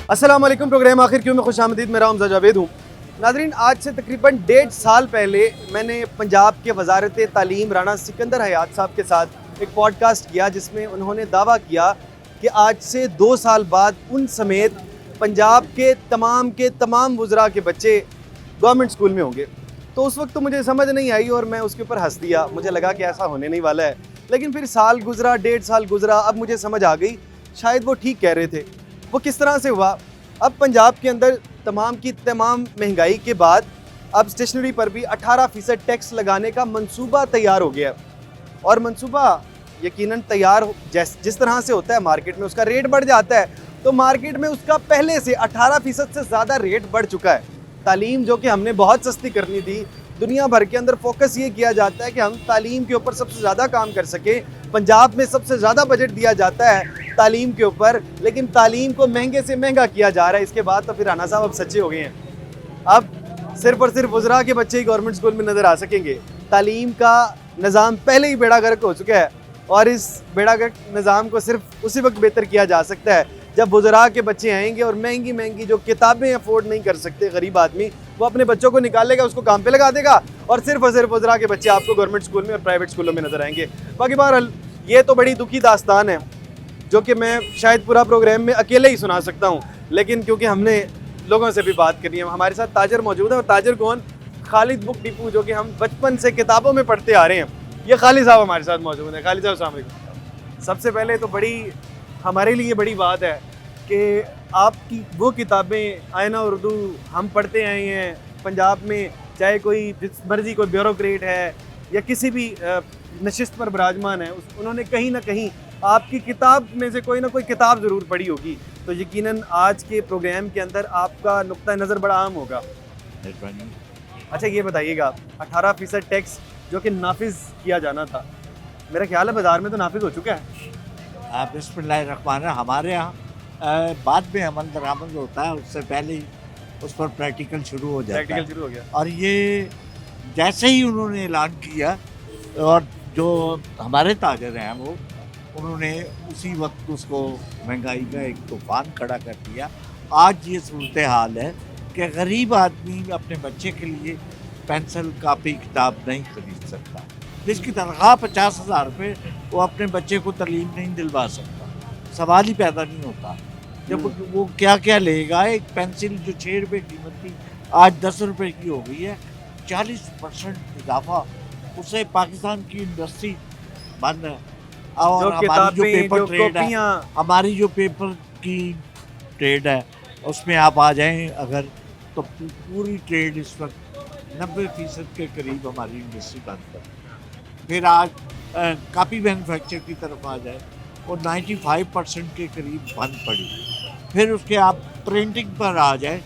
अस्सलाम वालेकुम। प्रोग्राम आखिर क्यों में खुशामदीद। मेरा हमजा जावेद हूँ। नाजरीन, आज से तकरीबन 1.5 साल पहले मैंने पंजाब के वजारत तालीम राना सिकंदर हयात साहब के साथ एक पॉडकास्ट किया जिसमें उन्होंने दावा किया कि आज से 2 साल बाद उन समेत पंजाब के तमाम वज़रा के बच्चे गवर्नमेंट स्कूल में होंगे। तो उस वक्त तो मुझे समझ नहीं आई और मैं उसके ऊपर हंस दिया। मुझे लगा कि ऐसा होने नहीं वाला है, लेकिन फिर साल गुजरा, 1.5 साल गुजरा, अब मुझे समझ आ गई शायद वो ठीक कह रहे थे। वो किस तरह से हुआ? अब पंजाब के अंदर तमाम की तमाम महंगाई के बाद अब स्टेशनरी पर भी 18% टैक्स लगाने का मंसूबा तैयार हो गया है। और मंसूबा यकीनन तैयार जिस तरह से होता है, मार्केट में उसका रेट बढ़ जाता है, तो मार्केट में उसका पहले से 18% से ज़्यादा रेट बढ़ चुका है। तालीम जो कि हमने बहुत सस्ती करनी थी, दुनिया भर के अंदर फोकस ये किया जाता है कि हम तालीम के ऊपर सबसे ज़्यादा काम कर सकें। पंजाब में सबसे ज़्यादा बजट दिया जाता है तालीम के ऊपर, लेकिन तालीम को महंगे से महंगा किया जा रहा है। इसके बाद तो फिर राना साहब अब सच्चे हो गए हैं। अब सिर्फ और सिर्फ वज़रा के बच्चे ही गवर्नमेंट स्कूल में नज़र आ सकेंगे। तालीम का निज़ाम पहले ही बेड़ा गर्क हो चुका है और इस बेड़ा गर्क निज़ाम को सिर्फ उसी वक्त बेहतर किया जा सकता है जब वज़रा के बच्चे आएंगे और महंगी महंगी जो किताबें अफोर्ड नहीं कर सकते गरीब आदमी, वो अपने बच्चों को निकालेगा, उसको काम पे लगा देगा और सिर्फ वज़रा के बच्चे आपको गवर्नमेंट स्कूल में और प्राइवेट स्कूलों में नज़र आएंगे। बाकी बहरहाल ये तो बड़ी दुखी दास्तान है जो कि मैं शायद पूरा प्रोग्राम में अकेले ही सुना सकता हूँ, लेकिन क्योंकि हमने लोगों से भी बात करनी है। हमारे साथ ताजर मौजूद है और ताजर कौन? खालिद बुक डिपू, जो कि हम बचपन से किताबों में पढ़ते आ रहे हैं। ये खालिद साहब हमारे साथ मौजूद हैं। खालिद साहब अस्सलाम वालेकुम। सबसे पहले तो बड़ी हमारे लिए बड़ी बात है कि आपकी वो किताबें आईना उर्दू हम पढ़ते आए हैं पंजाब में, चाहे कोई जिस मर्जी कोई ब्यूरोक्रेट है या किसी भी नशिस्त पर विराजमान है, उन्होंने कहीं ना कहीं आपकी किताब में से कोई ना कोई किताब ज़रूर पढ़ी होगी। तो यकीनन आज के प्रोग्राम के अंदर आपका नुक्ता नज़र बड़ा आम होगा। अच्छा ये बताइएगा, 18% टैक्स जो कि नाफिज किया जाना था, मेरा ख्याल है बाज़ार में तो नाफिज हो चुका है। बिस्मिल्लाहिर्रहमानिर्रहीम। हमारे यहाँ बाद में अमल दरामद होता है, उससे पहले ही उस पर प्रैक्टिकल शुरू हो जाता है। प्रैक्टिकल शुरू हो गया और ये जैसे ही उन्होंने ऐलान किया और जो हमारे ताजर हैं वो उन्होंने उसी वक्त उसको महंगाई का एक तूफान खड़ा कर दिया। आज ये सूरत हाल है कि गरीब आदमी अपने बच्चे के लिए पेंसिल, कापी, किताब नहीं खरीद सकता। जिसकी तनख्वाह 50,000 रुपये, वो अपने बच्चे को तालीम नहीं दिलवा सकता। सवाल ही पैदा नहीं होता। जब वो क्या क्या लेगा। एक पेंसिल जो 6 रुपये कीमत थी आज 10 रुपये की हो गई है। 40% इजाफा। उससे पाकिस्तान की इंडस्ट्री बंद है। और हमारी जो पेपर ट्रेड है, हमारी जो पेपर की ट्रेड है, उसमें आप आ जाएं अगर, तो पूरी ट्रेड इस वक्त 90% के करीब हमारी इंडस्ट्री बंद है। फिर आज कापी मैन्युफैक्चर की तरफ आ जाए, वो 95% के करीब बंद पड़ी। फिर उसके आप प्रिंटिंग पर आ जाए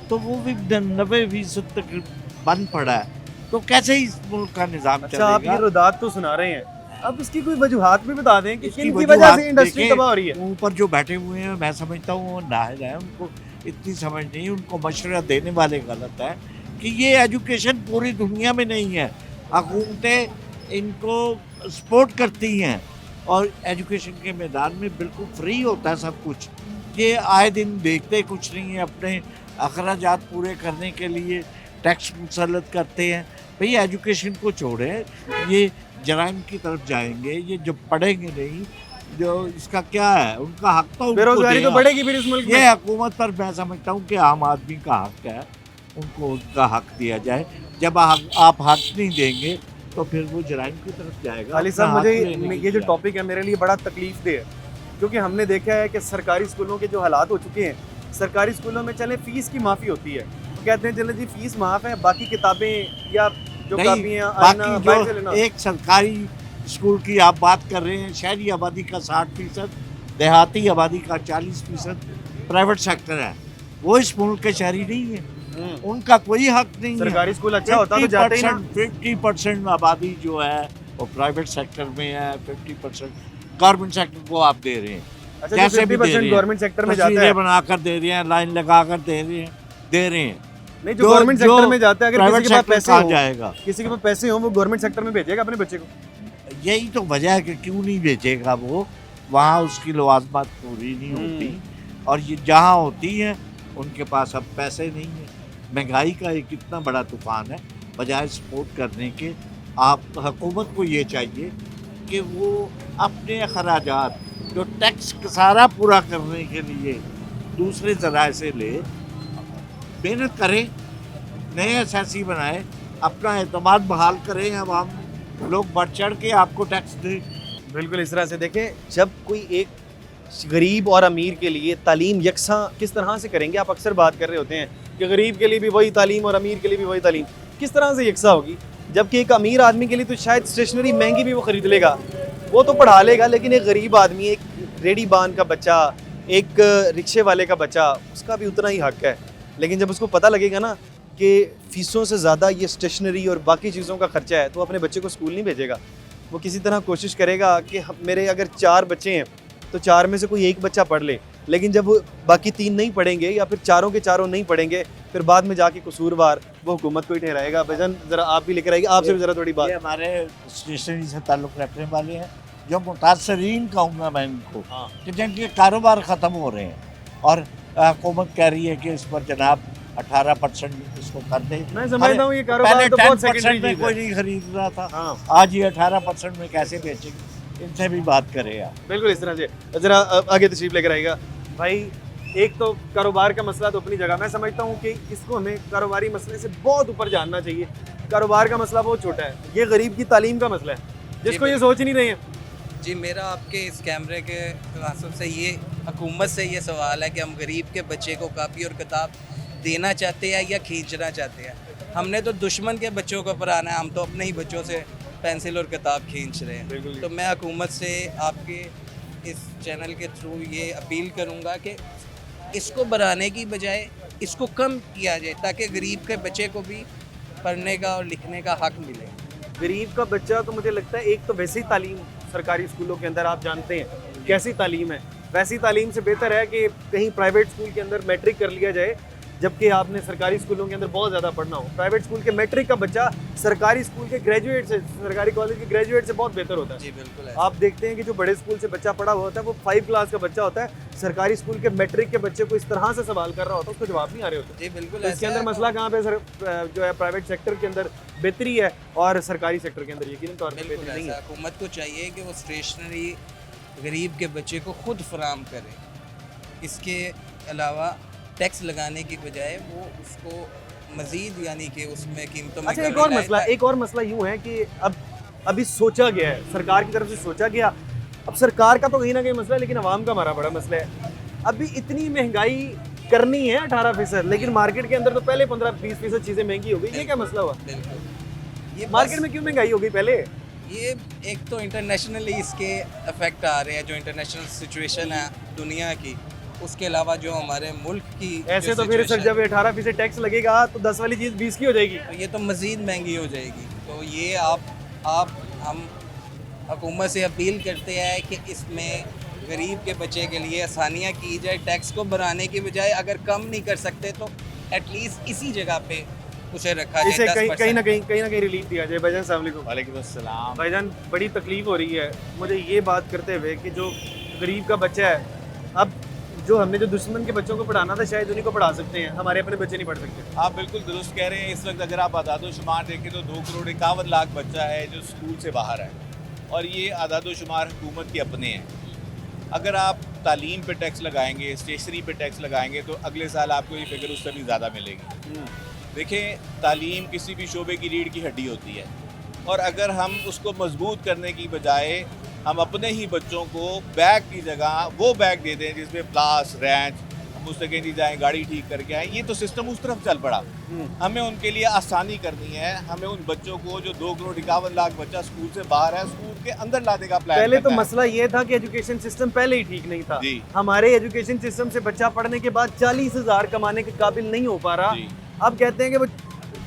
तो वो भी 90% तक बंद पड़ा है। तो कैसे इस मुल्क का निज़ाम चलेगा? अच्छा, आप ये रुदात तो सुना रहे हैं, अब इसकी कोई वजूहात भी बता दें कि किन की वजह से इंडस्ट्री तबाह हो रही है। ऊपर जो बैठे हुए हैं, मैं समझता हूँ वो नाअहल है, उनको इतनी समझ नहीं, उनको मशवरा देने वाले गलत है कि ये एजुकेशन पूरी दुनिया में नहीं है। हुकूमतें इनको सपोर्ट करती हैं और एजुकेशन के मैदान में बिल्कुल फ्री होता है सब कुछ। ये आए दिन देखते कुछ नहीं है, अपने अखराजात पूरे करने के लिए टैक्स मुसल्लत करते हैं। भाई एजुकेशन को छोड़े, ये जराइम की तरफ जाएंगे, ये जब पढ़ेंगे नहीं, जो इसका क्या है, उनका हक तो बेरोजगारी तो बढ़ेगी फिर इस मुल्क में। ये हुकूमत पर मैं समझता हूँ कि आम आदमी का हक है, उनको उनका हक दिया जाए। जब आप हक नहीं देंगे तो फिर वो जराइम की तरफ जाएगा। खालिद साहब, मुझे ये जो टॉपिक है मेरे लिए बड़ा तकलीफ दे है, क्योंकि हमने देखा है कि सरकारी स्कूलों के जो हालात हो चुके हैं, सरकारी स्कूलों में चले फीस की माफ़ी होती है, तो कहते हैं चले जी फीस माफ़ है, बाकी किताबें या जो कापियां बाकी एक सरकारी स्कूल की आप बात कर रहे हैं, शहरी आबादी का 60%, देहाती आबादी का 40% प्राइवेट सेक्टर है। वो इस मुल्क के शहरी नहीं है, उनका कोई हक नहीं है। सरकारी स्कूल अच्छा होता तो जाते ही ना। 50% आबादी जो है वो प्राइवेट सेक्टर में है, 50% गवर्नमेंट सेक्टर को आप दे रहे हैं। अच्छा, जैसे 50% गवर्नमेंट सेक्टर में जाता है, बनाकर दे रहे हैं, लाइन लगाकर दे रहे हैं। नहीं, जो गवर्नमेंट सेक्टर में जाता है, अगर किसी के पास पैसे हो, जाएगा, किसी के पास पैसे हो, वो गवर्नमेंट सेक्टर में भेजेगा अपने बच्चे को। यही तो वजह है कि क्यों नहीं भेजेगा वो। वहाँ उसकी लवाजमात पूरी नहीं होती और ये जहाँ होती हैं उनके पास अब पैसे नहीं हैं। महंगाई का एक इतना बड़ा तूफान है, बजाय सपोर्ट करने के आप हुकूमत को ये चाहिए कि वो अपने अखराजात जो टैक्स सारा पूरा करने के लिए दूसरे ज़राए से ले, मेहनत करें, नए एसएससी बनाए, अपना एतमाद बहाल करें, अब हम लोग बढ़ चढ़ के आपको टैक्स दें। बिल्कुल इस तरह से देखें, जब कोई एक गरीब और अमीर के लिए तालीम यकसा किस तरह से करेंगे, आप अक्सर बात कर रहे होते हैं कि गरीब के लिए भी वही तालीम और अमीर के लिए भी वही तालीम, किस तरह से यकसा होगी? जबकि एक अमीर आदमी के लिए तो शायद स्टेशनरी महंगी भी वो ख़रीद लेगा, वो तो पढ़ा लेगा, लेकिन एक गरीब आदमी, एक रेडी बान का बच्चा, एक रिक्शे वाले का बच्चा, उसका भी उतना ही हक है। लेकिन जब उसको पता लगेगा ना कि फ़ीसों से ज़्यादा ये स्टेशनरी और बाकी चीज़ों का खर्चा है, तो अपने बच्चे को स्कूल नहीं भेजेगा। वो किसी तरह कोशिश करेगा कि मेरे अगर 4 बच्चे हैं तो 4 में से कोई एक बच्चा पढ़ ले, लेकिन जब बाकी 3 नहीं पढ़ेंगे या फिर चारों के चारों नहीं पढ़ेंगे, फिर बाद में जाके कसूरवार वो हुकूमत को ही ठहराएगा। भजन ज़रा आप भी लेकर आइए, आपसे भी ज़रा थोड़ी बात। ये हमारे स्टेशनरी से ताल्लुक़ रखने वाले हैं, जो मुतासरीन कहूँगा मैं इनको, कि जिनके कारोबार ख़त्म हो रहे हैं और हुकूमत कह रही है कि इस पर जनाब 18% इसको कर दे। मैं समझता हूँ ये कारोबार तो बहुत सेकेंडरी में चीज़ कोई है। नहीं खरीद रहा था, हाँ, आज ये 18% में कैसे बेचेंगे, इनसे भी बात करें आप। बिल्कुल इस तरह से। ज़रा आगे तशरीफ लेकर आएगा भाई। एक तो कारोबार का मसला तो अपनी जगह, मैं समझता हूँ कि इसको हमें कारोबारी मसले से बहुत ऊपर जानना चाहिए। कारोबार का मसला बहुत छोटा है, ये गरीब की तालीम का मसला है जिसको ये सोच नहीं रहे हैं। जी, मेरा आपके इस कैमरे के तनासब से ये हुकूमत से ये सवाल है कि हम गरीब के बच्चे को कापी और किताब देना चाहते हैं या खींचना चाहते हैं। हमने तो दुश्मन के बच्चों को पढ़ाना है, हम तो अपने ही बच्चों से पेंसिल और किताब खींच रहे हैं। तो मैं हुकूमत से आपके इस चैनल के थ्रू ये अपील करूँगा कि इसको बढ़ाने की बजाय इसको कम किया जाए, ताकि गरीब के बच्चे को भी पढ़ने का और लिखने का हक मिले। गरीब का बच्चा तो मुझे लगता है, एक तो वैसी तालीम सरकारी स्कूलों के अंदर आप जानते हैं कैसी तालीम है, वैसी तालीम से बेहतर है कि कहीं प्राइवेट स्कूल के अंदर मैट्रिक कर लिया जाए, जबकि आपने सरकारी स्कूलों के अंदर बहुत ज़्यादा पढ़ना हो। प्राइवेट स्कूल के मैट्रिक का बच्चा सरकारी स्कूल के ग्रेजुएट से, सरकारी कॉलेज के ग्रेजुएट से बहुत बेहतर होता है। जी बिल्कुल। आप देखते हैं कि जो बड़े स्कूल से बच्चा पढ़ा हुआ होता है, वो 5 क्लास का बच्चा होता है, सरकारी स्कूल के मैट्रिक के बच्चे को इस तरह से सवाल कर रहा होता है, उसको जवाब नहीं आ रहे होते। जी बिल्कुल। तो इसके अंदर मसला कहाँ पे सर, जो है प्राइवेट सेक्टर के अंदर बेहतरी है और सरकारी सेक्टर के अंदर यकीनन तौर पर बेहतरी नहीं है। हुकूमत को चाहिए कि वो स्टेशनरी गरीब के बच्चे को खुद फराम करे। इसके अलावा टैक्स लगाने की बजाय वो उसको मज़ीद यानी कि उसमें कीमतों में अच्छा, एक और मसला यूँ है कि अब अभी सोचा गया है, सरकार की तरफ से सोचा गया, अब सरकार का तो कहीं ना कहीं मसला है, लेकिन आवाम का हमारा बड़ा मसला है। अभी इतनी महंगाई करनी है 18%, लेकिन मार्केट के अंदर तो पहले 15-20% चीज़ें महंगी हो गई। ये क्या मसला हुआ? बिल्कुल। ये मार्केट में क्यों महंगाई हो गई पहले? ये एक तो इंटरनेशनली इसके इफेक्ट आ रहे हैं, जो इंटरनेशनल सिचुएशन है दुनिया की, उसके अलावा जो हमारे मुल्क की ऐसे तो फिर सर जब 18% टैक्स लगेगा तो 10 वाली चीज़ 20 की हो जाएगी, तो ये तो मज़ीद महंगी हो जाएगी। तो ये हम हुकूमत से अपील करते हैं कि इसमें गरीब के बच्चे के लिए आसानियाँ की जाए, टैक्स को बढ़ाने की बजाय अगर कम नहीं कर सकते तो एटलीस्ट इसी जगह पे उसे रखा जाए। इसे कहीं ना कहीं रिलीफ दिया जाए। भाईजान अस्सलाम वालेकुम। वालेकुम अस्सलाम। भाईजान बड़ी तकलीफ हो रही है मुझे ये बात करते हुए कि जो गरीब का बच्चा है, अब जो हमने जो दुश्मन के बच्चों को पढ़ाना था शायद उन्हीं को पढ़ा सकते हैं, हमारे अपने बच्चे नहीं पढ़ सकते। आप बिल्कुल दुरुस्त कह रहे हैं। इस वक्त अगर आप आदादोशुमार देखें तो 2,51,00,000 बच्चा है जो स्कूल से बाहर है, और ये आदादोशुमार हुकूमत के अपने हैं। अगर आप तालीम पे टैक्स लगाएंगे, स्टेशनरी पे टैक्स लगाएंगे, तो अगले साल आपको ये फिगर उससे भी ज़्यादा मिलेगी। देखें, तालीम किसी भी शोबे की रीढ़ की हड्डी होती है, और अगर हम उसको मजबूत करने की बजाय हम अपने ही बच्चों को बैग की जगह वो बैग दे दें जिसमें प्लास रैंच, हम उससे कहीं जाएँ गाड़ी ठीक करके आएँ, ये तो सिस्टम उस तरफ चल पड़ा। हमें उनके लिए आसानी करनी है, हमें उन बच्चों को जो 2,51,00,000 बच्चा स्कूल से बाहर है, स्कूल के अंदर लाने का प्लान। पहले तो मसला ये था कि एजुकेशन सिस्टम पहले ही ठीक नहीं था। हमारे एजुकेशन सिस्टम से बच्चा पढ़ने के बाद 40,000 कमाने के काबिल नहीं हो पा रहा। अब कहते हैं कि वो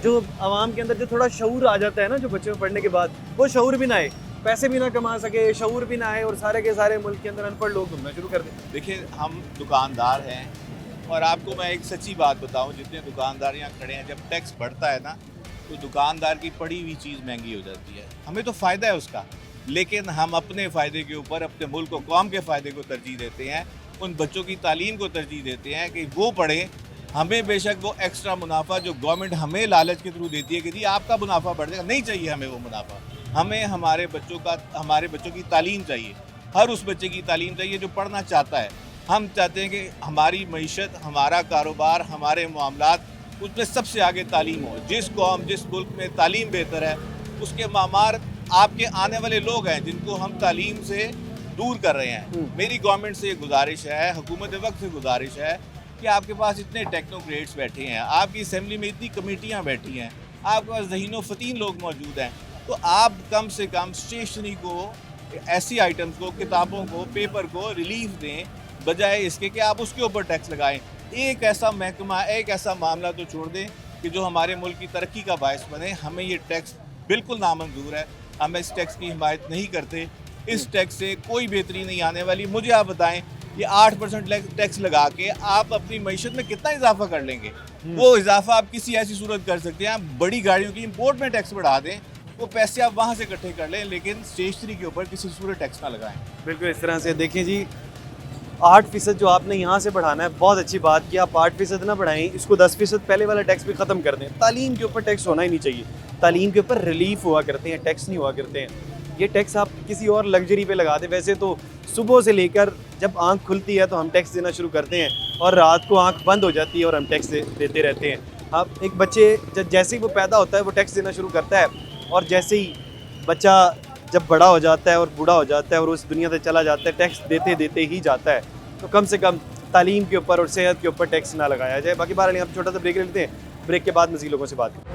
जो आवाम के अंदर जो थोड़ा शऊर आ जाता है ना, जो बच्चों में पढ़ने के बाद, वो शऊर भी ना आए, पैसे भी ना कमा सके, शऊर भी ना आए, और सारे के सारे मुल्क के अंदर अनपढ़ लोग घूमना शुरू कर दें। देखिए, हम दुकानदार हैं, और आपको मैं एक सच्ची बात बताऊं, जितने दुकानदार यहाँ खड़े हैं, जब टैक्स बढ़ता है ना, तो दुकानदार की पड़ी हुई चीज़ महंगी हो जाती है। हमें तो फ़ायदा है उसका, लेकिन हम अपने फ़ायदे के ऊपर अपने मुल्क और कौम के फ़ायदे को तरजीह देते हैं। उन बच्चों की तालीम को तरजीह देते हैं कि वो पढ़ें। हमें बेशक वो एक्स्ट्रा मुनाफा जो गवर्नमेंट हमें लालच के थ्रू देती है कि जी आपका मुनाफा बढ़ जाएगा, नहीं चाहिए हमें वो मुनाफा। हमें हमारे बच्चों की तालीम चाहिए, हर उस बच्चे की तालीम चाहिए जो पढ़ना चाहता है। हम चाहते हैं कि हमारी मईशत, हमारा कारोबार, हमारे मामलात, उसमें सबसे आगे तालीम हो। जिस कौम, जिस मुल्क में तालीम बेहतर है, उसके मामार आपके आने वाले लोग हैं जिनको हम तालीम से दूर कर रहे हैं। मेरी गवर्नमेंट से ये गुजारिश है, हुकूमत वक्त से गुजारिश है कि आपके पास इतने टेक्नोक्रेट्स बैठे हैं, आपकी असेंबली में इतनी कमेटियाँ बैठी हैं, आपके पास ज़हीनो फ़तीन लोग मौजूद हैं, तो आप कम से कम स्टेशनरी को, ऐसी आइटम्स को, किताबों को, पेपर को रिलीफ दें, बजाय इसके कि आप उसके ऊपर टैक्स लगाएं। एक ऐसा महकमा, एक ऐसा मामला तो छोड़ दें कि जो हमारे मुल्क की तरक्की का बायस बने। हमें ये टैक्स बिल्कुल नामंजूर है, हम इस टैक्स की हिमायत नहीं करते। इस टैक्स से कोई बेहतरी नहीं आने वाली। मुझे आप बताएं, ये 8% टैक्स लगा के आप अपनी मईशत में कितना इजाफा कर लेंगे? वो इजाफा आप किसी ऐसी सूरत कर सकते हैं, आप बड़ी गाड़ियों की इंपोर्ट में टैक्स बढ़ा दें, वो पैसे आप वहाँ से इकट्ठे कर लें, लेकिन स्टेशनरी के ऊपर किसी सूरत टैक्स ना लगाएं। बिल्कुल इस तरह से देखें जी, 8% जो आपने यहाँ से बढ़ाना है, बहुत अच्छी बात की। आप 8% ना बढ़ाएं, इसको 10% पहले वाला टैक्स भी ख़त्म कर दें। तालीम के ऊपर टैक्स होना ही नहीं चाहिए, तालीम के ऊपर रिलीफ हुआ करते हैं, टैक्स नहीं हुआ करते हैं। ये टैक्स आप किसी और लग्जरी पे लगा दें। वैसे तो सुबह से लेकर जब आंख खुलती है तो हम टैक्स देना शुरू करते हैं और रात को आंख बंद हो जाती है और हम टैक्स देते रहते हैं। अब एक बच्चे जैसे ही वो पैदा होता है वो टैक्स देना शुरू करता है, और जैसे ही बच्चा जब बड़ा हो जाता है और बूढ़ा हो जाता है और उस दुनिया से चला जाता है, टैक्स देते देते ही जाता है। तो कम से कम तालीम के ऊपर और सेहत के ऊपर टैक्स ना लगाया जाए। बाकी बार हम छोटा सा ब्रेक ले लेते हैं, ब्रेक के बाद मज़ीद लोगों से बात करें।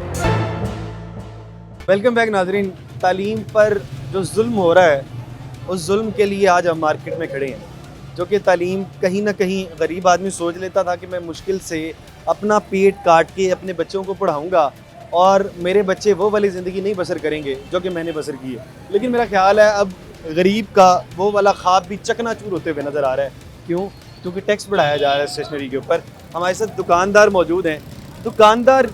वेलकम बैक नाजरीन। तालीम पर जो जुल्म हो रहा है, उस जुल्म के लिए आज हम मार्केट में खड़े हैं, जो कि तालीम कहीं ना कहीं गरीब आदमी सोच लेता था कि मैं मुश्किल से अपना पेट काट के अपने बच्चों को पढ़ाऊँगा और मेरे बच्चे वो वाली ज़िंदगी नहीं बसर करेंगे जो कि मैंने बसर की है। लेकिन मेरा ख्याल है अब गरीब का वो वाला ख्वाब भी चकनाचूर होते हुए नज़र आ रहा है। क्यों? क्योंकि टैक्स बढ़ाया जा रहा है स्टेशनरी के ऊपर। हमारे साथ दुकानदार मौजूद हैं। दुकानदार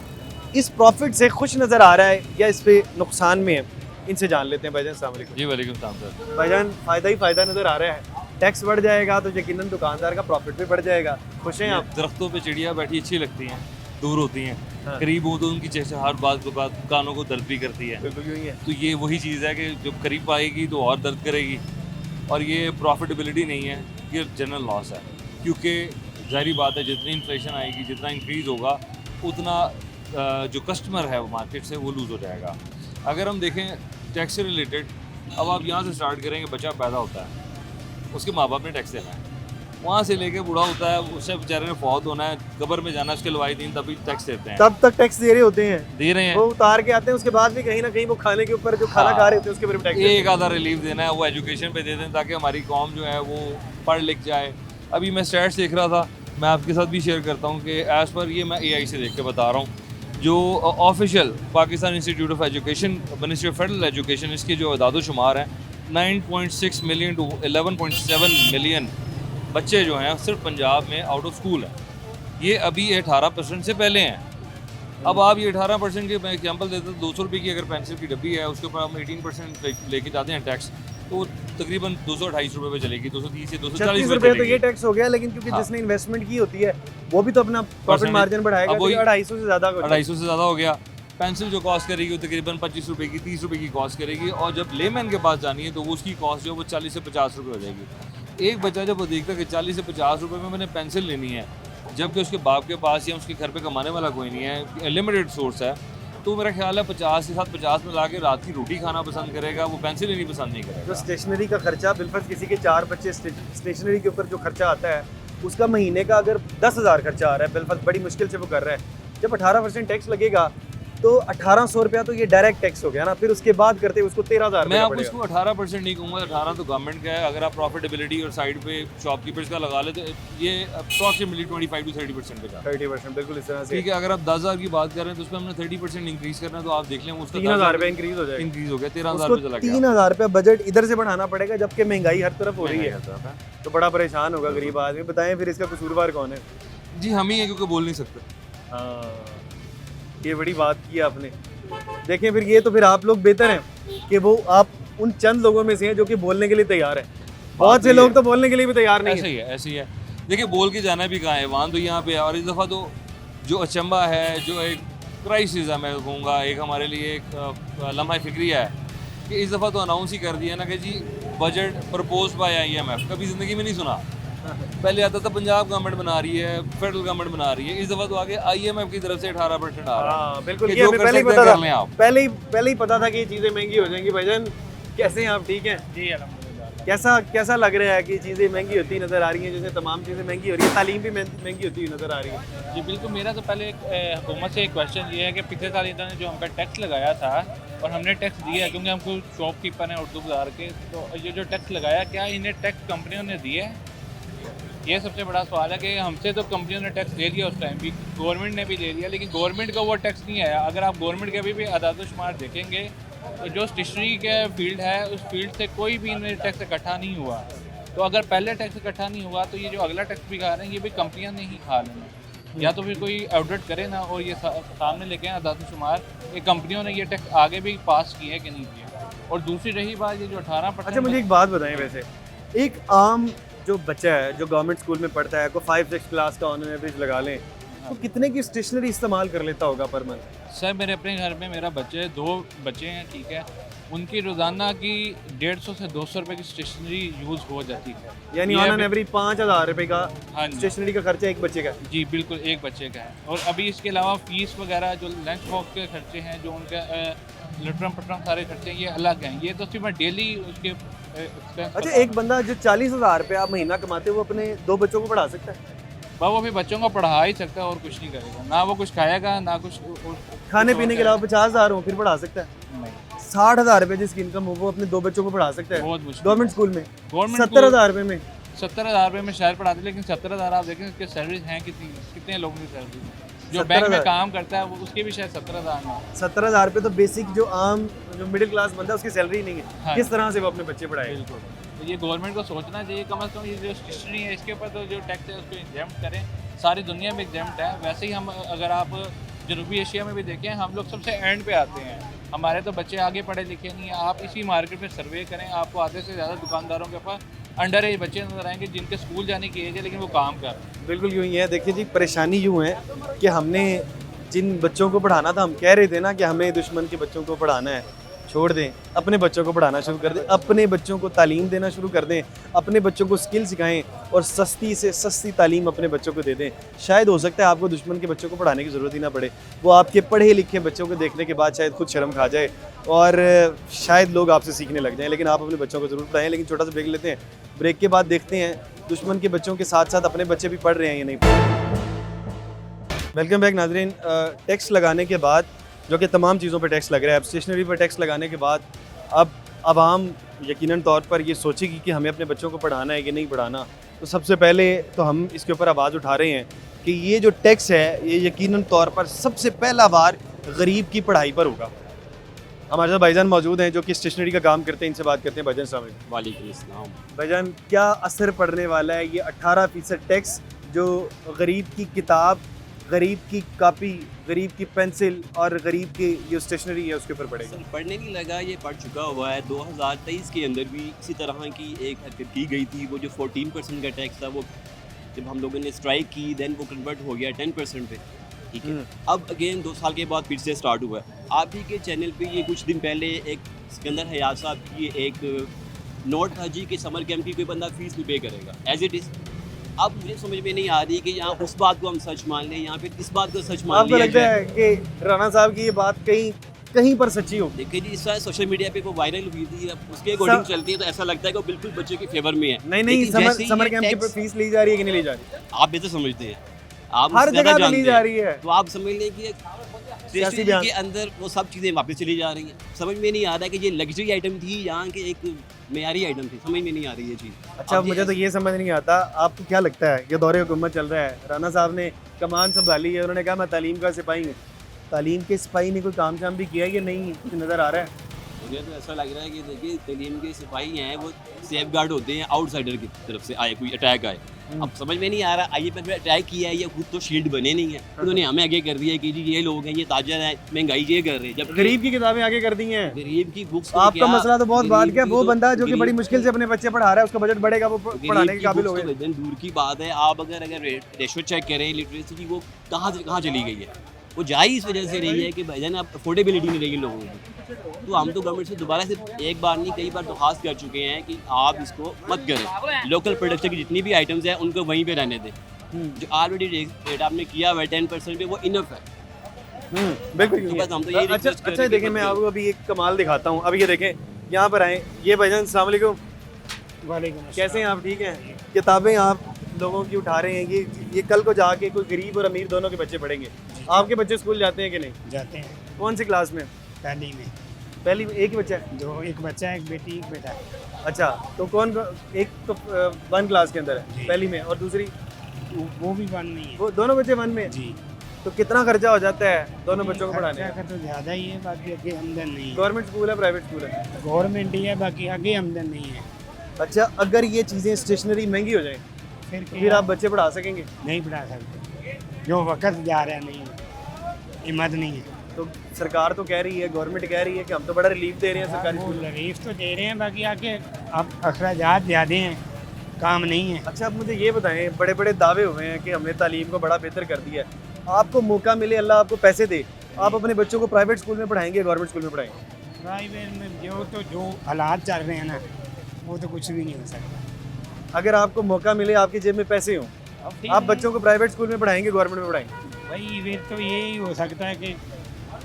इस प्रॉफिट से खुश नज़र आ रहा है या इस पे नुकसान में है? इनसे जान लेते हैं। भाईजान अस्सलाम वालेकुम। जी वालेकुम सलाम सर। भाईजान फ़ायदा ही फ़ायदा नज़र आ रहा है। टैक्स बढ़ जाएगा तो यकीनन दुकानदार का प्रॉफिट भी बढ़ जाएगा। खुश हैं आप? दरख्तों पे चिड़िया बैठी अच्छी लगती हैं, दूर होती हैं, हाँ। करीब हो तो उनकी चहचहाहट बात कानों को दर्द भी करती है। बिल्कुल यूँ ही है। तो ये वही चीज़ है कि जब करीब आएगी तो और दर्द करेगी, और ये प्रॉफिटेबिलिटी नहीं है, ये जनरल लॉस है। क्योंकि ज़ाहिर बात है जितनी इन्फ्लेशन आएगी, जितना इंक्रीज़ होगा, उतना जो कस्टमर है वो मार्केट से वो लूज़ हो जाएगा। अगर हम देखें टैक्स से रिलेटेड, अब आप यहाँ से स्टार्ट करेंगे, बच्चा पैदा होता है, उसके माँ बाप ने टैक्स देना है, वहाँ से लेके बूढ़ा होता है, उससे बेचारे ने फौत होना है, कब्र में जाना, उसके लवाहिदीन तभी टैक्स देते हैं, तब तक टैक्स दे रहे होते हैं, दे रहे हैं। वो उतार के आते हैं, उसके बाद भी कहीं ना कहीं वो खाने के ऊपर जो खाना खा रहे होते हैं उसके ऊपर भी टैक्स देते हैं। एक आधा रिलीफ देना है, वो एजुकेशन पे दे दें ताकि हमारी कौम जो है वो पढ़ लिख जाए। अभी मैं स्टैट्स देख रहा था, मैं आपके साथ भी शेयर करता हूँ कि एज़ पर ये मैं AI से देख के बता रहा हूँ, जो official Pakistan institute of education, ministry of federal education, इसके जो अदाद-ओ-शुमार हैं, 9.6 मिलियन टू 11.7 मिलियन बच्चे जो हैं सिर्फ पंजाब में आउट ऑफ स्कूल हैं। ये अभी 18% से पहले हैं। अब आप ये 18% के मैं एग्जाम्पल देता हूँ, 200 रुपये की अगर पेंसिल की डब्बी है, उसके ऊपर हम 18% लेके जाते हैं टैक्स, तो तकरीबन 228 रुपये पे चलेगी, 230 से 240 रुपये तो ये टैक्स हो गया। लेकिन क्योंकि हाँ। जिसने इन्वेस्टमेंट की होती है वो भी तो अपना प्रॉफिट मार्जिन बढ़ाएगा, अब वही 250 से ज़्यादा 250 से ज़्यादा हो गया। पेंसिल जो कॉस्ट करेगी वो तकरीबन 25 रुपये की, 30 रुपये की कॉस्ट करेगी, और जब लेमैन के पास जानी है तो वो उसकी कॉस्ट जो है वो 40 से 50 रुपये हो जाएगी। एक बच्चा जब वो देखता है कि 40 से 50 रुपये में मैंने पेंसिल लेनी है, जबकि उसके बाप के पास या उसके घर पे कमाने वाला कोई नहीं है, लिमिटेड सोर्स है, तो मेरा ख्याल है 50 के साथ 50 में ला के रात की रोटी खाना पसंद करेगा, वो पेंसिल लेनी पसंद नहीं करेगा। जो स्टेशनरी का खर्चा, बिलफर्ज किसी के 4 बच्चे स्टेशनरी के ऊपर जो खर्चा आता है, उसका महीने का अगर 10,000 खर्चा आ रहा है, बिलफर्ज बड़ी मुश्किल से वो कर रहा है। जब 18% टैक्स लगेगा तो 1800 रुपया तो ये डायरेक्ट टैक्स हो गया ना, फिर उसके बाद करते उसको 13,000 मैं आपको इसको 18% नहीं कहूँगा, 18 तो गवर्नमेंट का है। अगर आप प्रॉफिटेबिलिटी और साइड पे शॉपकीपर्स का लगा ले तो ये अप्रॉक्सीमेटली 25 to 30% पे जाता है। 30% बिल्कुल इस तरह से। ठीक है, अगर आप 10,000 की बात कर रहे हैं तो उसमें हमने 30% इंक्रीज करना है, तो आप देख लें उसका 3,000 रुपये इंक्रीज हो जाएगा। इंक्रीज हो गया, 13,000 उसको रुपये चला गया। 3,000 रुपये बजट इधर से बढ़ाना पड़ेगा, जबकि महंगाई हर तरफ हो रही है, है तो बड़ा परेशान होगा गरीब आदमी। बताएं फिर इसका कसूरवार कौन है? जी हम ही हैं, क्योंकि बोल नहीं सकते। हाँ, ये बड़ी बात की आपने। देखें फिर ये तो फिर आप लोग बेहतर हैं कि वो आप उन चंद लोगों में से हैं जो कि बोलने के लिए तैयार हैं। बहुत से लोग तो बोलने के लिए भी तैयार नहीं ऐसे है। ही है, ऐसे ही है। देखिए बोल के जाना भी कहाँ है, वहाँ तो यहाँ पे है। और इस दफ़ा तो जो अचंबा है, जो एक क्राइसिस है, मैं कहूँगा एक हमारे लिए एक लम्हा फिक्रिया है कि इस दफ़ा तो अनाउंस ही कर दिया ना कि जी बजट प्रपोज बाय IMF। कभी ज़िंदगी में नहीं सुना। पहले आता था पंजाब गवर्नमेंट बना रही है, फेडरल गवर्नमेंट बना रही है, इस दफ़ा तो आगे IMF की तरफ से 18% आ रहा है। हाँ बिल्कुल, कि ये जो हमें कर पहले ही सकते हैं पता कर लें था, आप। पहले ही पता था कि ये चीज़ें महंगी हो जाएंगी। भाईजान कैसे हैं आप, ठीक हैं? जी अल्हम्दुलिल्लाह। कैसा लग रहा है कि चीज़ें महंगी होती नज़र आ रही हैं, जैसे तमाम चीज़ें महंगी हो रही है, तालीम भी महंगी होती हुई नज़र आ रही है? जी बिल्कुल, मेरा तो पहले हुकूमत से एक क्वेश्चन ये है कि पिछले साल इन्होंने जो हम पे टैक्स लगाया था और हमने टैक्स दिया क्योंकि हम खुद शॉपकीपर हैं उर्दू बाज़ार के, तो ये जो टैक्स लगाया क्या इन्हें टैक्स कंपनियों ने दिए है? ये सबसे बड़ा सवाल है कि हमसे तो कंपनियों ने टैक्स ले लिया उस टाइम भी, गवर्नमेंट ने भी ले लिया, लेकिन गवर्नमेंट का वो टैक्स नहीं आया। अगर आप गवर्नमेंट के अभी भी आदाद-ओ-शुमार देखेंगे तो जो स्टेशनरी के फील्ड है उस फील्ड से कोई भी इन्हें टैक्स इकट्ठा नहीं हुआ। तो अगर पहले टैक्स इकट्ठा नहीं हुआ तो ये जो अगला टैक्स भी खा रहे हैं ये भी कंपनियां नहीं खा रही हैं। या तो फिर कोई ऑडिट करे ना और ये सामने लेके आए आदाद-ओ-शुमार कि कंपनियों ने ये टैक्स आगे भी पास किए कि नहीं किए। और दूसरी रही बात ये जो 18%। अच्छा मुझे एक बात बताएं, वैसे एक आम जो बच्चा है जो गवर्नमेंट स्कूल में पढ़ता है, को 5-6 क्लास का ऑन एवरेज लगा लें तो कितने की स्टेशनरी इस्तेमाल कर लेता होगा पर मंथ? सर मेरे अपने घर में मेरा बच्चे 2 बच्चे हैं, ठीक है, उनकी रोज़ाना की 150 से 200 रुपए की स्टेशनरी यूज़ हो जाती है। यानी ये ऑन अभी- एवरेज 5,000 रुपए का हाँ जी। स्टेशनरी का खर्चा एक बच्चे का। जी बिल्कुल, एक बच्चे का है। और अभी इसके अलावा फीस वगैरह जो लंच बॉक्स के खर्चे हैं, जो उनके लटरम पटरम सारे खर्चे हैं, ये अलग हैं। ये तो सिर्फ मैं डेली उसके expense अच्छा बता- एक बंदा जो 40,000 रुपये आप महीना कमाते हैं वो अपने 2 बच्चों को पढ़ा सकता है? वो अभी बच्चों को पढ़ा ही सकता है और कुछ नहीं करेगा, ना वो कुछ खाएगा ना कुछ खाने पीने के अलावा 50,000 हो फिर पढ़ा सकता है? नहीं, 60,000 रुपये जिसकी इनकम हो वो अपने 2 बच्चों को पढ़ा सकता है बहुत मुश्किल। गवर्नमेंट स्कूल में? गवर्नमेंट 70,000 रुपये में? 70,000 रुपये में शायद पढ़ाते, लेकिन 70,000 आप देखें उसके सैलरीज हैं कितने लोगों की सैलरी जो बैंक 70,000 में काम करता है वो उसकी भी शायद 70,000 ना। 70,000 रुपये तो बेसिक जो आम जो मिडिल क्लास बंदा है उसकी सैलरी नहीं है। हाँ। किस तरह से वो अपने बच्चे पढ़ाएगा? बिल्कुल, तो ये गवर्नमेंट को सोचना चाहिए कम से कम ये जो स्टेशनरी है इसके ऊपर तो जो टैक्स है उसको एग्जाम्प्ट करें। सारी दुनिया में एग्जाम्प्ट है। वैसे ही हम अगर आप जनूबी एशिया में भी देखें हम लोग सबसे एंड पे आते हैं, हमारे तो बच्चे आगे पढ़े लिखे नहीं हैं। आप इसी मार्केट में सर्वे करें, आपको आधे से ज़्यादा दुकानदारों के पास अंडर एज बच्चे नजर आएंगे जिनके स्कूल जाने की एज है लेकिन वो काम कर रहे हैं। बिल्कुल यूँ ही है। देखिए जी, परेशानी यूँ है कि हमने जिन बच्चों को पढ़ाना था, हम कह रहे थे ना कि हमें दुश्मन के बच्चों को पढ़ाना है, छोड़ दें, अपने बच्चों को पढ़ाना शुरू कर दें, अपने बच्चों को तालीम देना शुरू कर दें, अपने बच्चों को स्किल सिखाएं और सस्ती से सस्ती तालीम अपने बच्चों को दे दें। शायद हो सकता है आपको दुश्मन के बच्चों को पढ़ाने की ज़रूरत ही ना पड़े, वो आपके पढ़े लिखे बच्चों को देखने के बाद शायद खुद शर्म खा जाए और शायद लोग आपसे सीखने लग जाएं। लेकिन आप अपने बच्चों को ज़रूर पढ़ाएं। लेकिन छोटा सा ब्रेक लेते हैं, ब्रेक के बाद देखते हैं दुश्मन के बच्चों के साथ साथ अपने बच्चे भी पढ़ रहे हैं या नहीं पढ़ रहे। वेलकम बैक नाजरीन। टैक्स लगाने के बाद, जो कि तमाम चीज़ों पर टैक्स लग रहा है, अब स्टेशनरी पर टैक्स लगाने के बाद अब आवाम यकीनन तौर पर ये सोचेगी कि हमें अपने बच्चों को पढ़ाना है कि नहीं पढ़ाना। तो सबसे पहले तो हम इसके ऊपर आवाज़ उठा रहे हैं कि ये जो टैक्स है ये यकीनन तौर पर सबसे पहला बार गरीब की पढ़ाई पर होगा। हमारे साथ भाईजान मौजूद हैं जो कि स्टेशनरी का काम करते हैं, इनसे बात करते हैं। भाईजान अस्सलाम वालेकुम। वालेकुम अस्सलाम। भाईजान क्या असर पड़ने वाला है ये 18% टैक्स जो गरीब की किताब, गरीब की कापी, गरीब की पेंसिल और गरीब की जो स्टेशनरी है उसके ऊपर पड़ेगा? सर पढ़ने नहीं लगा, ये पढ़ चुका हुआ है। 2023 के अंदर भी इसी तरह की एक हरकत की गई थी। वो जो 14% का टैक्स था वो जब हम लोगों ने स्ट्राइक की देन वो कन्वर्ट हो गया 10% पे, ठीक है। अब अगेन 2 साल के बाद फिर से स्टार्ट हुआ है। आप ही के चैनल पे ये कुछ दिन पहले एक सिकंदर हयात साहब की एक नोट था जी कि समर कैंप की कोई बंदा फीस नहीं पे करेगा एज इट इज़। अब मुझे समझ में नहीं आ रही कि यहाँ उस बात को हम सच मान लें या फिर इस बात को सच मान आपको लिया लगता जाए। है कि राणा साहब की ये बात कहीं पर सच्ची हो? देखिए जी, इस बार सोशल मीडिया पे वो वायरल हुई थी, अब उसके अकॉर्डिंग चलती है तो ऐसा लगता है कि वो बिल्कुल बच्चे के फेवर में है। नहीं, लेकिन जैसे ही समर ये कैंप की टैक्स- फीस ली जा रही है कि नहीं ली जा रही? आप बेहतर समझते हैं, आप हर उससे ज़्यादा जगह पे जानते ली जा हैं। रही है। तो आप समझ लें कि स्टेशनरी बयान। के अंदर वो सब चीज़ें वापस चली जा रही हैं। समझ में नहीं आ रहा है कि ये लग्जरी आइटम थी यहाँ के एक मेयारी आइटम थी, समझ में नहीं आ रही है चीज़। अच्छा, अब मुझे तो ये समझ नहीं आता, आपको क्या लगता है? ये दौरे हुकूमत चल रहा है, राणा साहब ने कमान संभाली है, उन्होंने कहा मैं तालीम का सिपाही हूँ। तालीम के सिपाही ने कोई काम शाम भी किया है या नहीं, कुछ नज़र आ रहा है? मुझे तो ऐसा लग रहा है कि देखिए तलीम के सिपाही हैं वो सेफ गार्ड होते हैं आउटसाइडर की तरफ से आए, कोई अटैक आए। अब समझ में नहीं आ रहा आइए पर अटैक किया है, ये खुद तो शील्ड बने नहीं है, उन्होंने हमें आगे कर दिया कि जी ये लोग हैं, ये ताजर हैं, महंगाई ये कर रहे हैं। जब गरीब की किताबें आगे कर दी हैं। गरीब की बुक्स आपका मसला तो बहुत बात क्या, वो बंदा जो कि बड़ी मुश्किल से अपने बच्चे पढ़ा रहा है, उसका बजट बढ़ेगा, वो पढ़ाने के काबिल हो गए। दूर की बात है, आप अगर रेशो चेक करें लिटरेसी की, वो कहाँ से कहाँ चली गई है। वो जा ही इस वजह से रही है कि भाईजान अब अफोर्डेबिलिटी नहीं रही लोगों की। तो हम तो गवर्नमेंट से दोबारा से एक बार नहीं कई बार दरख्वास्त कर चुके हैं कि आप इसको मत करें, लोकल प्रोडक्शन की जितनी भी आइटम्स हैं उनको वहीं पे रहने दें। जो ऑलरेडी रेट आपने किया हुआ है 10% पे, वो इनफ है। बिल्कुल। तो बस हम तो यही अच्छा request अच्छा, करेंगे देखें कि मैं मत आपको अभी एक कमाल दिखाता हूँ। अभी ये देखें, यहाँ पर आए, ये भाईजान अस्सलाम वालेकुम, कैसे हैं आप? ठीक हैं। किताबें आप लोगों की उठा रहे हैं, ये कल को जाके कोई गरीब और अमीर दोनों के बच्चे पढ़ेंगे। आपके बच्चे स्कूल जाते हैं कि नहीं? जाते हैं। कौन सी क्लास में? पहली में। पहली में? एक ही बच्चा है? दो, एक बच्चा है, एक बेटी, एक बेटा। अच्छा, तो एक तो 1 क्लास के अंदर है जी। पहली में, और दूसरी वो भी वन में ही है। वो दोनों बच्चे 1 में? जी। तो कितना खर्चा हो जाता है दोनों बच्चों को पढ़ाने खर्चा का तो ज़्यादा ही है, बाकी आगे आमदन नहीं है। गवर्नमेंट स्कूल है, प्राइवेट स्कूल है? गवर्नमेंट ही है, बाकी आगे आमदन नहीं है। अच्छा, अगर ये चीज़ें स्टेशनरी महंगी हो जाए फिर आप बच्चे पढ़ा सकेंगे? नहीं पढ़ा सकते, जो वक्त जा रहा है, नहीं हिम्मत नहीं है। तो सरकार तो कह रही है, गवर्नमेंट कह रही है कि हम तो बड़ा रिलीफ दे रहे हैं सरकारी वो स्कूल। रिलीफ तो दे रहे हैं, बाकी आगे अब अखराजात ज़्यादा हैं, काम नहीं है। अच्छा, आप मुझे ये बताएं, बड़े बड़े दावे हुए हैं कि हमने तालीम को बड़ा बेहतर कर दिया है। आपको मौका मिले, अल्लाह आपको पैसे दे, आप अपने बच्चों को प्राइवेट स्कूल में पढ़ाएंगे, गवर्नमेंट स्कूल में पढ़ाएंगे? प्राइवेट में जो हालात चल रहे हैं ना, वो तो कुछ भी नहीं हो सकता। अगर आपको मौका मिले, आपकी जेब में पैसे हों, अब ठीक आप है। बच्चों को प्राइवेट स्कूल में पढ़ाएंगे, गवर्नमेंट में पढ़ाएंगे? भाई फिर तो यही हो सकता है कि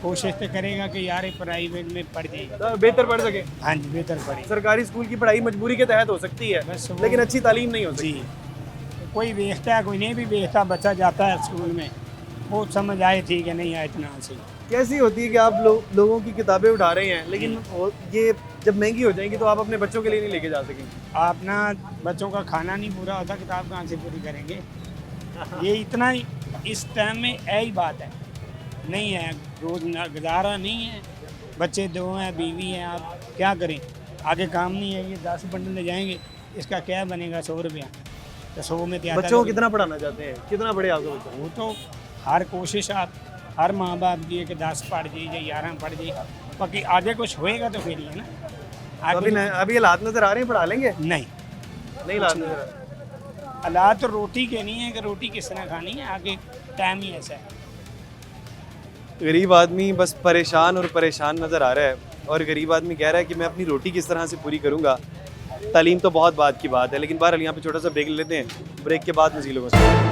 कोशिश तो करेगा कि यार प्राइवेट में पढ़ जाए, तो बेहतर पढ़ सके। हाँ जी, बेहतर पढ़े। सरकारी स्कूल की पढ़ाई मजबूरी के तहत हो सकती है, बस वो- लेकिन अच्छी तालीम नहीं हो जी, सकती। कोई बेचता है, कोई नहीं भी बेचता, बच्चा जाता है स्कूल में, वो समझ आए ठीक है, नहीं आए इतना सही। कैसी होती है कि आप लोगों की किताबें उठा रहे हैं, लेकिन ये जब महंगी हो जाएंगी तो आप अपने बच्चों के लिए नहीं लेके जा सकेंगे? आप ना बच्चों का खाना नहीं पूरा होता, किताब कहाँ से पूरी करेंगे? ये इतना इस टाइम में यही बात है, नहीं है, रोज गुजारा नहीं है, बच्चे 2 हैं, बीवी हैं, आप क्या करें? आगे काम नहीं है, ये 10 बंडल ले जाएंगे, इसका क्या बनेगा? 100 रुपया, तो 100 में क्या? बच्चों को कितना पढ़ाना चाहते हैं? कितना पढ़े आपका बच्चा? वो तो हर कोशिश आप हर माँ बाप की है कि 10 पढ़ जाइए या 11 पढ़ जाइए, बाकी आगे कुछ होएगा तो फिर ही है ना। तो आगे अभी हालात नजर आ रहे हैं, पढ़ा लेंगे? नहीं, नहीं हालात नजर आ रहे। हालात तो रोटी के नहीं है कि रोटी किस तरह खानी है, आगे टाइम ही ऐसा है। गरीब आदमी बस परेशान और परेशान नज़र आ रहा है, और गरीब आदमी कह रहा है कि मैं अपनी रोटी किस तरह से पूरी करूँगा। तालीम तो बहुत बात की बात है, लेकिन बहरहाल यहाँ पे छोटा सा ब्रेक ले लेते हैं, ब्रेक के बाद मज़ीद लोगों से।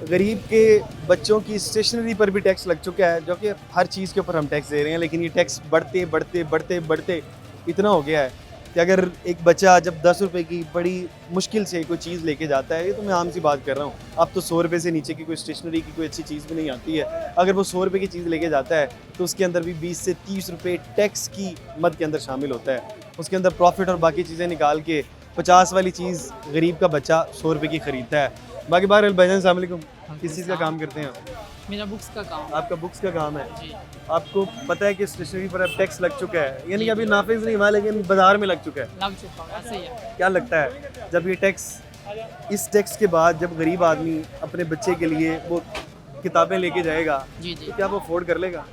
गरीब के बच्चों की स्टेशनरी पर भी टैक्स लग चुका है, जो कि हर चीज़ के ऊपर हम टैक्स दे रहे हैं, लेकिन ये टैक्स बढ़ते बढ़ते बढ़ते बढ़ते इतना हो गया है कि अगर एक बच्चा जब 10 रुपए की बड़ी मुश्किल से कोई चीज़ लेके जाता है, ये तो मैं आम सी बात कर रहा हूँ, अब तो 100 रुपये से नीचे की कोई स्टेशनरी की कोई अच्छी चीज़ भी नहीं आती है। अगर वो 100 रुपये की चीज़ लेके जाता है तो उसके अंदर भी 20 से 30 रुपये टैक्स की मद के अंदर शामिल होता है। उसके अंदर प्रॉफिट और बाकी चीज़ें निकाल के 50 वाली चीज़ गरीब का बच्चा 100 रुपये की ख़रीदता है। बाकी बहरहाल भाईजान अस्सलाम वालेकुम, किस चीज़ का काम करते हैं आप? मेरा बुक्स का काम। आपका बुक्स का काम है। जी। आपको पता है कि स्टेशनरी पर अब टैक्स लग चुका है, यानी कि अभी नाफिज नहीं हुआ लेकिन बाजार में लग चुका है। लग चुका हूँ, ऐसे ही है। क्या लगता है जब ये टैक्स, इस टैक्स के बाद जब गरीब आदमी अपने बच्चे के लिए वो किताबें लेके जाएगा, जी जी तो क्या वो अफोर्ड कर लेगा?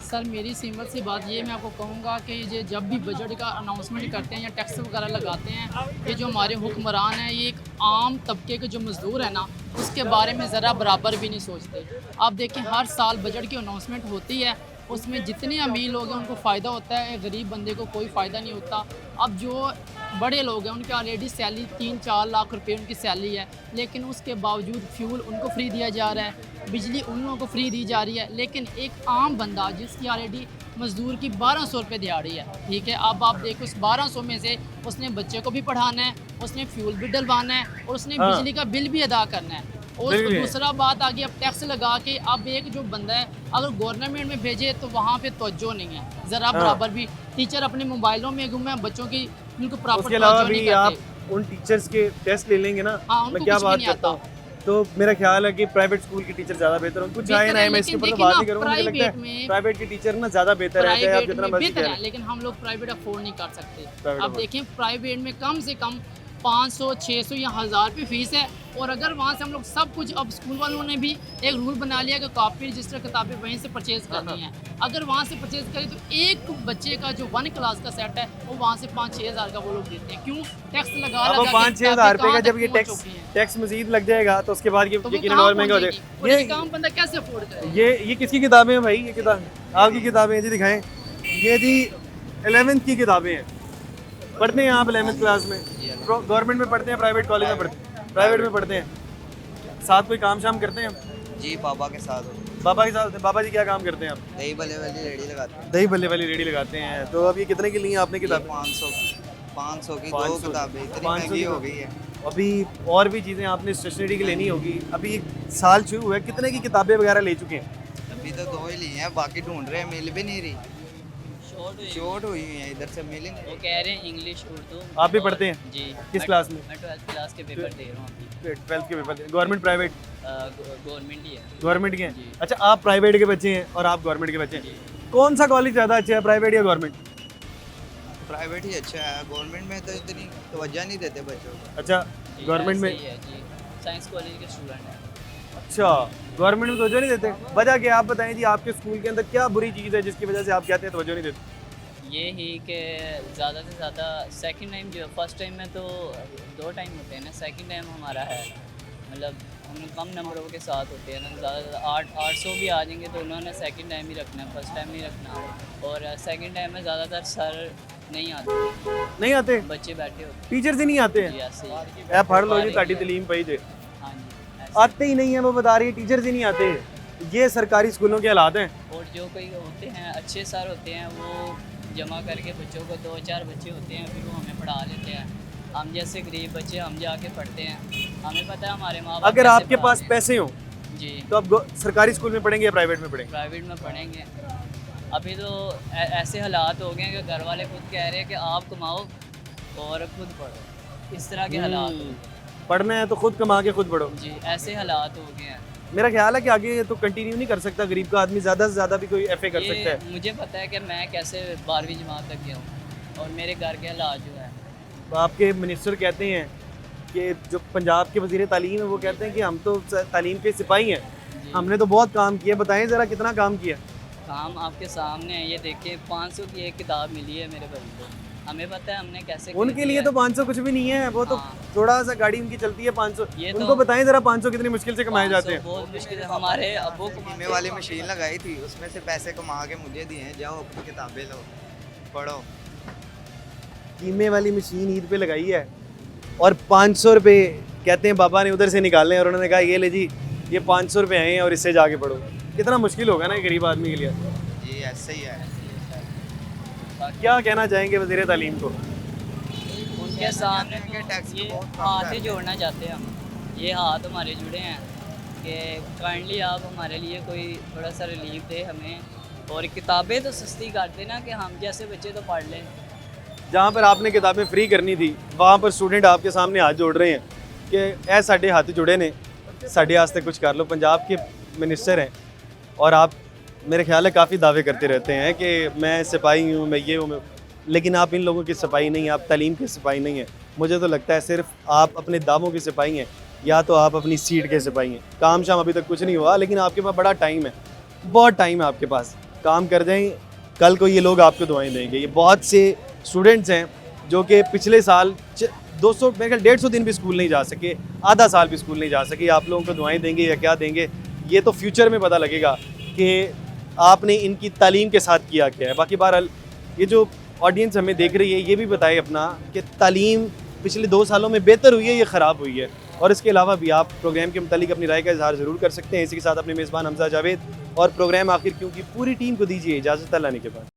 सर, मेरी सिंपल सी बात ये मैं आपको कहूँगा कि ये जब भी बजट का अनाउंसमेंट करते हैं या टैक्स वगैरह लगाते हैं, ये जो हमारे हुक्मरान हैं, ये एक आम तबके के जो मज़दूर हैं ना, उसके बारे में ज़रा बराबर भी नहीं सोचते। आप देखें, हर साल बजट की अनाउंसमेंट होती है, उसमें जितने अमीर लोग हैं उनको फ़ायदा होता है, गरीब बंदे को कोई फ़ायदा नहीं होता। अब जो बड़े लोग हैं उनकी ऑलरेडी सैलरी 3-4 लाख रुपए उनकी सैलरी है, लेकिन उसके बावजूद फ्यूल उनको फ्री दिया जा रहा है, बिजली उन लोगों को फ्री दी जा रही है। लेकिन एक आम बंदा जिसकी ऑलरेडी मज़दूर की 1200 रुपये दिहाड़ी है, ठीक है, अब आप देखो उस 1200 में से उसने बच्चे को भी पढ़ाना है, उसने फ्यूल भी डलवाना है, और उसने हाँ। बिजली का बिल भी अदा करना है। और बिल्कुल है। दूसरा बात आ गई, अब टैक्स लगा के अब एक जो बंदा है अगर गवर्नमेंट में भेजे तो वहाँ पे तवज्जो नहीं है ज़रा बराबर भी। टीचर अपने मोबाइलों में घूमे, बच्चों की उनको प्रॉपर उसके अलावा तवज्जो नहीं भी आप करते। उन टीचर्स के टेस्ट ले लेंगे ना, हाँ, उनको मैं क्या कुछ भी बात नहीं करता आता। हूँ तो मेरा ख्याल है कि प्राइवेट स्कूल के टीचर ज़्यादा बेहतर होंगे। कुछ आए ना है, मैं इसके ऊपर तो बात नहीं करूँगा, मुझे लगता है प्राइवेट के टीचर ना ज़्यादा बेहतर रहते हैं, आप जितना मर्जी बेहतर कह है, लें। लेकिन हम लोग प्राइवेट अफोर्ड नहीं कर सकते। प्राइवेट अब देखें प्राइवेट में कम से कम 500, 600 या 1000 रुपये फीस है, और अगर वहाँ से हम लोग सब कुछ, अब स्कूल वालों ने भी एक रूल बना लिया कि कॉपी रजिस्टर किताबें वहीं से परचेज़ करनी है। अगर वहाँ से परचेज़ करें तो एक बच्चे का जो 1 क्लास का सेट है वो वहाँ से 5-6 हज़ार का वो लोग देते हैं। क्यों? टैक्स लगा अब 5-6 हज़ार रुपये का जब ये टैक्स मजीद लग जाएगा तो उसके बाद ये यकीनन और महंगा हो जाएगा। ये काम बंदा कैसे अफोर्ड करे? ये किसकी किताबें हैं भाई? ये किताब आपकी किताबें हैं जी, दिखाएं। ये जी 11th की किताबें हैं। पढ़ते हैं आप 11th क्लास में? गवर्नमेंट में पढ़ते हैं, प्राइवेट कॉलेज में पढ़ते हैं? प्राइवेट में पढ़ते हैं। साथ कोई काम शाम करते हैं? जी पापा के साथ बाबा के साथ। बाबा जी क्या काम करते हैं आप? दही भल्ले वाली रेडी लगाते हैं। दही भल्ले वाली रेडी लगाते हैं। तो अब ये कितने की ली हैं आपने किताबें? 500 की 500 दो किताबें, इतनी 500 महंगी की हो गई है। अभी और भी चीज़ें आपने स्टेशनरी की लेनी होगी। अभी एक साल शुरू हुआ है, कितने की किताबें वगैरह ले चुके हैं? अभी तो 2 ही ली हैं, बाकी ढूंढ रहे हैं, मिल भी नहीं रही, शॉर्ट हुई है, इधर से मिल ही नहीं। वो कह रहे हैं इंग्लिश उर्दू। आप भी पढ़ते हैं? जी। किस क्लास में? मैं 12th क्लास के पेपर दे रहा हूँ अभी। 12th के पेपर? Government private? गवर्नमेंट ही है। गवर्नमेंट के हैं? जी। अच्छा, आप प्राइवेट के बच्चे हैं और आप गवर्नमेंट के बच्चे हैं। कौन सा कॉलेज ज़्यादा अच्छा है, प्राइवेट या गवर्नमेंट? प्राइवेट ही अच्छा है, गवर्नमेंट में तो इतनी तवज्जो नहीं देते बच्चों को। अच्छा, गवर्नमेंट में? सही है जी, साइंस कॉलेज के स्टूडेंट हैं। अच्छा, गवर्नमेंट में तवज्जो नहीं देते। वजह क्या, आप बताएं जी, आपके स्कूल के अंदर क्या बुरी चीज़ है जिसकी वजह से आप कहते हैं तवज्जो नहीं देते? ये ही कि ज़्यादा से ज़्यादा सेकंड टाइम जो फर्स्ट टाइम में तो 2 टाइम होते हैं ना, सेकंड टाइम हमारा है मतलब हम कम नंबरों के साथ होते हैं ना, ज़्यादा 800 भी आ जाएंगे तो उन्होंने सेकंड टाइम ही रखना है, फर्स्ट टाइम नहीं रखना। और सेकंड टाइम में ज़्यादातर सर नहीं आते, बच्चे बैठे होते, टीचर्स ही नहीं आते हैं? जी ऐसे ही। ए पढ़ लो जी, ताड़ी तलीम पई जे। हाँ जी ऐसे। आते ही नहीं है, वो बता रही है टीचर्स ही नहीं आते। ये सरकारी स्कूलों के हालात हैं। और जो कोई होते हैं अच्छे सर होते हैं वो जमा करके बच्चों को 2-4 बच्चे होते हैं, फिर वो हमें पढ़ा लेते हैं। हम जैसे गरीब बच्चे हम जाके पढ़ते हैं, हमें पता है हमारे माँ बाप अगर कैसे आपके पास पढ़ाते हैं। पैसे हों जी तो आप सरकारी स्कूल में पढ़ेंगे या प्राइवेट में पढ़ेंगे? प्राइवेट में पढ़ेंगे। अभी तो ऐसे हालात हो गए हैं कि घर वाले खुद कह रहे हैं कि आप कमाओ और खुद पढ़ो, इस तरह के हालात हो गए। पढ़ना है तो खुद कमा के खुद पढ़ो। जी ऐसे हालात हो गए हैं। मेरा ख्याल है कि आगे तो कंटिन्यू नहीं कर सकता गरीब का आदमी, ज़्यादा से ज़्यादा भी कोई FA कर ये सकता है। मुझे पता है कि मैं कैसे 12वीं जमात तक गया हूँ और मेरे घर के हालात जो है। तो आपके मिनिस्टर कहते हैं कि जो पंजाब के वज़ीर तालीम है वो कहते हैं कि हम तो तालीम के सिपाही हैं, जी। हमने तो बहुत काम किया। बताएं ज़रा कितना काम किया? काम आपके सामने है, ये देखिए 500 की एक किताब मिली है मेरे भाई को, हमें पता है हमने कैसे उनके खरीदी लिए है। तो 500 कुछ भी नहीं है, वो तो हाँ। थोड़ा सा गाड़ी उनकी चलती है 500। ये उनको तो- बताएं ज़रा 500 कितनी मुश्किल से कमाए 500 जाते हैं। बहुत मुश्किल है। हमारे अब्बू कीमे वाली मशीन लगाई थी, उसमें से पैसे कमा के मुझे दिए हैं, जाओ अपनी किताबें लो पढ़ो। कीमे वाली मशीन ईद पे लगाई है और 500 रुपये कहते हैं बाबा ने उधर से निकाले और उन्होंने कहा ये ले जी, ये 500 रुपये आए हैं और इससे जाके पढ़ो। कितना मुश्किल होगा ना गरीब आदमी के लिए। जी ऐसे ही है। क्या कहना चाहेंगे वज़ीर तालीम को? उनके सामने के टैक्स ये बहुत कम हाथ कर ही रहे हैं। जोड़ना चाहते हैं हम, ये हाथ हमारे जुड़े हैं कि काइंडली आप हमारे लिए कोई थोड़ा सा रिलीफ दे हमें, और किताबें तो सस्ती कर देना कि हम जैसे बच्चे तो पढ़ लें। जहाँ पर आपने किताबें फ्री करनी थी वहाँ पर स्टूडेंट आपके सामने हाथ जोड़ रहे हैं कि ऐ साढ़े हाथ जुड़े ने, साढ़े वास्ते कुछ कर लो। पंजाब के मिनिस्टर हैं और आप मेरे ख्याल है काफ़ी दावे करते रहते हैं कि मैं सिपाही हूँ, मैं ये हूँ, लेकिन आप इन लोगों की सिपाही नहीं हैं, आप तालीम के सिपाही नहीं हैं। मुझे तो लगता है सिर्फ आप अपने दावों के सिपाही हैं या तो आप अपनी सीट के सिपाही हैं। काम शाम अभी तक कुछ नहीं हुआ, लेकिन आपके पास बड़ा टाइम है, बहुत टाइम है आपके पास। काम कर जाएं, कल को ये लोग आपको दुआएं देंगे। ये बहुत से स्टूडेंट्स हैं जो कि पिछले साल 200 मेरे ख्याल 150 दिन भी स्कूल नहीं जा सके, आधा साल भी स्कूल नहीं जा सके। आप लोगों को दुआएं देंगे या क्या देंगे, ये तो फ्यूचर में पता लगेगा कि आपने इनकी तालीम के साथ किया क्या है। बाकी बहरहाल ये जो ऑडियंस हमें देख रही है ये भी बताए अपना कि तालीम पिछले 2 सालों में बेहतर हुई है या ख़राब हुई है। और इसके अलावा भी आप प्रोग्राम के मुतालिक अपनी राय का इजहार ज़रूर कर सकते हैं। इसी के साथ अपने मेज़बान हमजा जावेद और प्रोग्राम आखिर क्यों की पूरी टीम को दीजिए इजाज़त। अल्लाह ने के बाद।